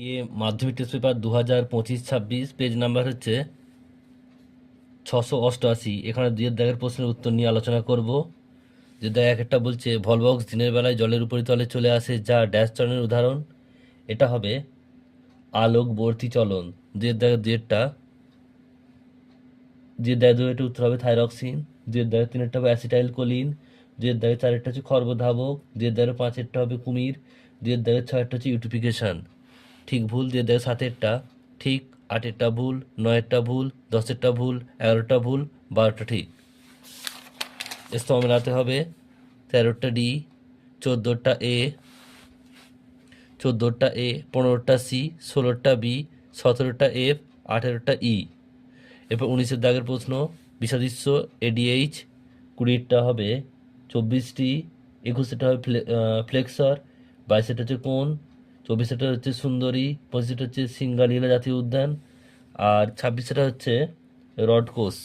এ মাধ্যমিক test paper 2025-26 page number হচ্ছে 688। এখানে দুইয়ের দাগের প্রশ্নের উত্তর নিয়ে আলোচনা করব। যে দাগ একটা বলছে ভলবক্স দিনের বেলায় জলের উপরিতলে চলে আসে যা ড্যাশ চলনের উদাহরণ। এটা হবে আলোকবর্তী চলন। দুইয়ের দাগের দুইয়েরটা, দুইয়ের দাগের দুইয়েরটা উত্তর হবে থাইরক্সিন। দুইয়ের দাগের তিনেরটা হবে অ্যাসিটাইল কোলিন। দুইয়ের দাগের চারেরটা হচ্ছে খর্বধাবক। দুইয়ের দাগের পাঁচেরটা হবে কুমির। দুইয়ের দাগের ছয়েরটা হচ্ছে ইউটিফিকেশন। ঠিক ভুল দিয়ে দেয় সাতেরটা ঠিক, আটেরটা ভুল, নয়েরটা ভুল, দশেরটা ভুল, 11টা ভুল, 12টা ঠিক। স্তম্ভ মেলাতে হবে 13টা ডি, 14টা এ, 15টা সি, 16টা বি, 17টা এফ, 18টা ই। এরপর 19এর দাগের প্রশ্ন বিষাদৃশ্য এডিএইচ। 20টা হবে 24টি, 21টা হবে ফ্লেক্সর, 22টা হচ্ছে কোন, 24টা হচ্ছে সুন্দরী, 25টা হচ্ছে সিঙ্গালীলা জাতীয় উদ্যান, আর 26টা হচ্ছে রডকোস।